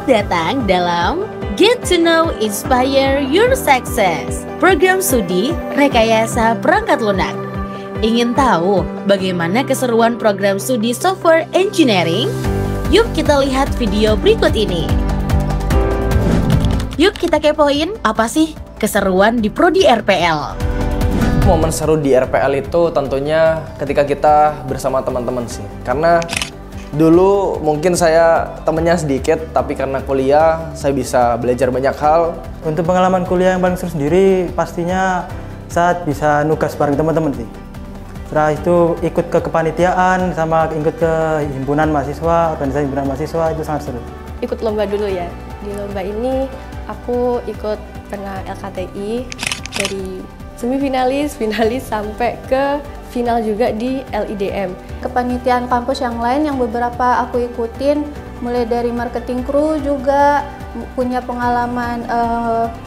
Selamat datang dalam Get to Know Inspire Your Success, program studi rekayasa perangkat lunak. Ingin tahu bagaimana keseruan program studi software engineering? Yuk kita lihat video berikut ini. Yuk kita kepoin apa sih keseruan di Prodi RPL. Momen seru di RPL itu tentunya ketika kita bersama teman-teman sih. Karena dulu mungkin saya temennya sedikit, tapi karena kuliah saya bisa belajar banyak hal. Untuk pengalaman kuliah yang paling seru sendiri pastinya saat bisa nugas bareng teman-teman sih. Setelah itu ikut ke kepanitiaan sama ikut ke himpunan mahasiswa, organisasi himpunan mahasiswa, itu sangat seru. Ikut lomba dulu ya. Di lomba ini aku ikut pernah LKTI dari semifinalis, finalis sampai ke final juga di LIDM. Kepanitiaan kampus yang lain yang beberapa aku ikutin, mulai dari marketing crew juga punya pengalaman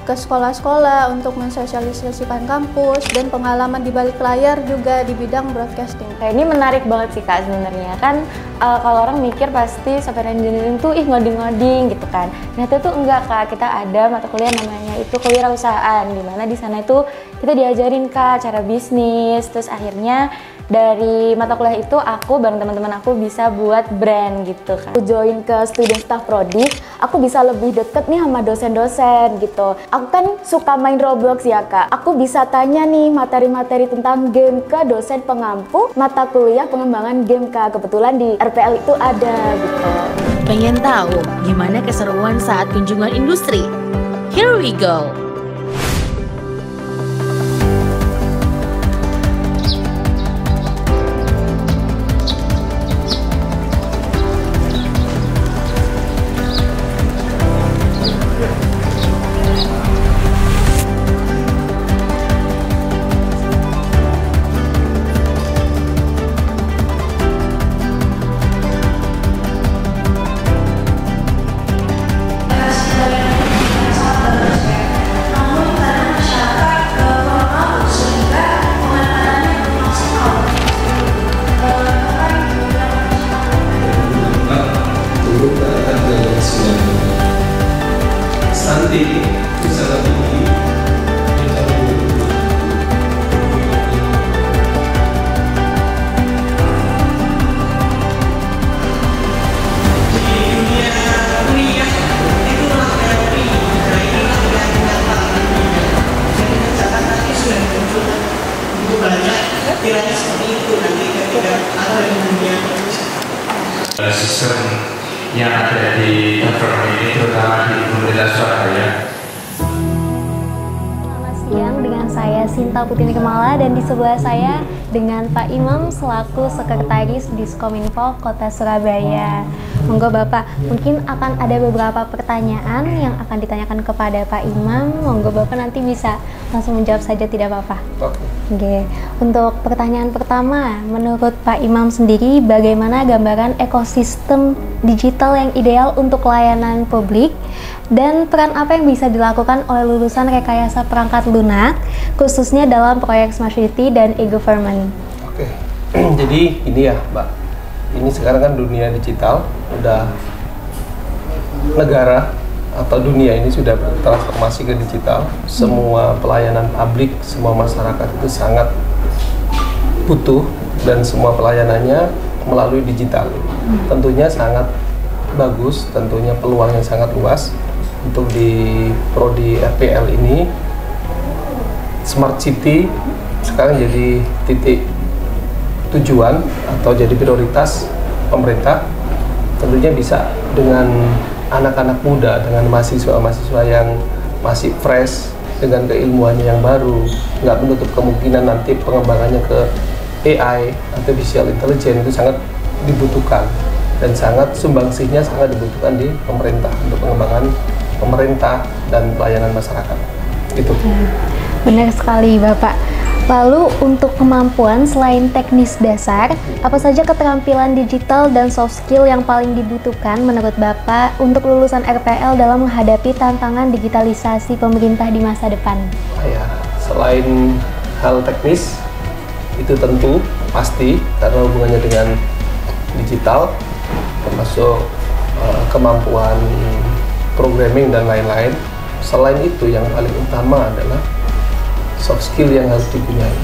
ke sekolah-sekolah untuk mensosialisasikan kampus, dan pengalaman di balik layar juga di bidang broadcasting. Kayak ini menarik banget sih Kak sebenarnya kan. Kalau orang mikir pasti software engineering tuh ngoding-ngoding gitu kan. Nah itu tuh enggak Kak, kita ada mata kuliah namanya itu kewirausahaan, dimana di sana itu kita diajarin Kak cara bisnis. Terus akhirnya dari mata kuliah itu aku bareng teman-teman aku bisa buat brand gitu kan. Aku join ke student staff prodi, aku bisa lebih deket nih sama dosen-dosen gitu. Aku kan suka main Roblox ya Kak. Aku bisa tanya nih materi-materi tentang game ke dosen pengampu mata kuliah pengembangan game Kak. Kebetulan di RPL itu ada gitu. Pengen tahu gimana keseruan saat kunjungan industri? Here we go! Sistem yang ada di government ini terutama di pemerintah Surabaya. Selamat siang, dengan saya Sinta Putini Kemala dan di sebelah saya dengan Pak Imam selaku Sekretaris Diskominfo Kota Surabaya. Monggo Bapak, mungkin akan ada beberapa pertanyaan yang akan ditanyakan kepada Pak Imam. Monggo Bapak nanti bisa langsung menjawab saja, tidak apa-apa. Oke. Untuk pertanyaan pertama, menurut Pak Imam sendiri, bagaimana gambaran ekosistem digital yang ideal untuk layanan publik dan peran apa yang bisa dilakukan oleh lulusan rekayasa perangkat lunak, khususnya dalam proyek Smart City dan e-government? Oke, jadi ini ya Mbak, ini sekarang kan dunia digital, udah negara atau dunia ini sudah bertransformasi ke digital. Semua pelayanan publik, semua masyarakat itu sangat butuh dan semua pelayanannya melalui digital. Tentunya sangat bagus, tentunya peluang yang sangat luas untuk di Prodi RPL ini. Smart City sekarang jadi titik tujuan atau jadi prioritas pemerintah. Tentunya bisa dengan anak-anak muda, dengan mahasiswa-mahasiswa yang masih fresh, dengan keilmuannya yang baru, nggak menutup kemungkinan nanti pengembangannya ke AI, artificial intelligence, itu sangat dibutuhkan dan sangat sumbangsihnya sangat dibutuhkan di pemerintah untuk pengembangan pemerintah dan pelayanan masyarakat. Itu. Benar sekali Bapak. Lalu untuk kemampuan selain teknis dasar, apa saja keterampilan digital dan soft skill yang paling dibutuhkan menurut Bapak untuk lulusan RPL dalam menghadapi tantangan digitalisasi pemerintah di masa depan? Ya, selain hal teknis, itu tentu pasti karena hubungannya dengan digital, termasuk kemampuan programming dan lain-lain. Selain itu yang paling utama adalah soft skill yang harus dipunyai.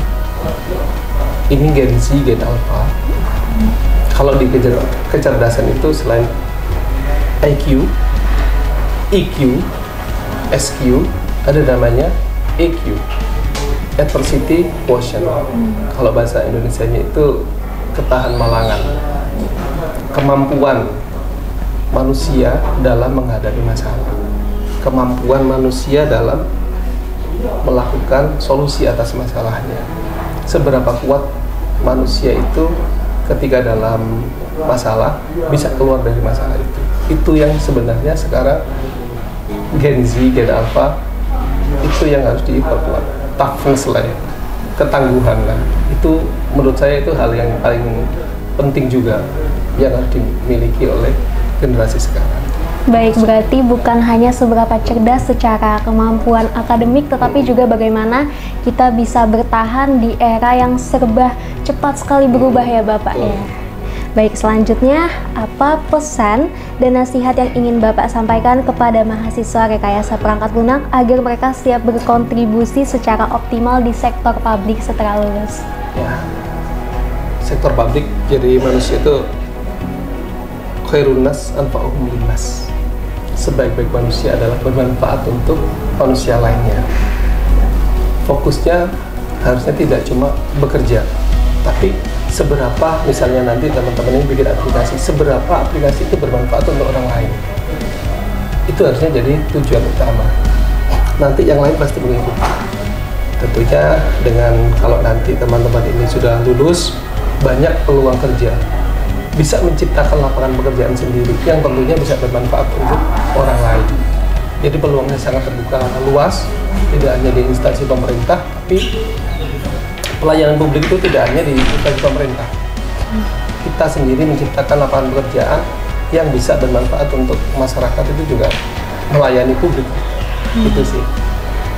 Ini Gen Z, Gen Alpha. Kalau di kecerdasan itu selain IQ, EQ, SQ, ada namanya EQ, adversity quotient. Kalau bahasa Indonesianya itu ketahan malangan, kemampuan manusia dalam menghadapi masalah, kemampuan manusia dalam melakukan solusi atas masalahnya. Seberapa kuat manusia itu ketika dalam masalah bisa keluar dari masalah itu yang sebenarnya sekarang Gen Z, Gen Alpha itu yang harus diperkuat. Toughness lah ya, ketangguhan lah, itu menurut saya itu hal yang paling penting juga yang harus dimiliki oleh generasi sekarang. Baik, berarti bukan hanya seberapa cerdas secara kemampuan akademik, tetapi juga bagaimana kita bisa bertahan di era yang serba cepat sekali berubah ya Bapak ya. Baik, selanjutnya apa pesan dan nasihat yang ingin Bapak sampaikan kepada mahasiswa rekayasa perangkat lunak agar mereka siap berkontribusi secara optimal di sektor publik setelah lulus? Ya, sektor publik jadi manusia itu khairun nas anfa'uhum linnas. Sebaik-baik manusia adalah bermanfaat untuk manusia lainnya. Fokusnya harusnya tidak cuma bekerja, tapi seberapa misalnya nanti teman-teman ini bikin aplikasi, seberapa aplikasi itu bermanfaat untuk orang lain. Itu harusnya jadi tujuan utama. Nanti yang lain pasti mengikuti. Tentunya dengan kalau nanti teman-teman ini sudah lulus, banyak peluang kerja, bisa menciptakan lapangan pekerjaan sendiri yang tentunya bisa bermanfaat untuk orang lain. Jadi peluangnya sangat terbuka luas, tidak hanya di instansi pemerintah, tapi pelayanan publik itu tidak hanya di instansi pemerintah. Kita sendiri menciptakan lapangan pekerjaan yang bisa bermanfaat untuk masyarakat, itu juga melayani publik. Itu sih.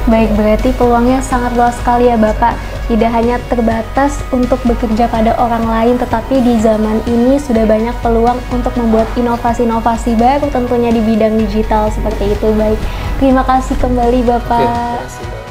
Baik, berarti peluangnya sangat luas sekali ya Bapak. Tidak hanya terbatas untuk bekerja pada orang lain, tetapi di zaman ini sudah banyak peluang untuk membuat inovasi-inovasi baru tentunya di bidang digital seperti itu. Baik, terima kasih kembali Bapak. Oke, terima kasih.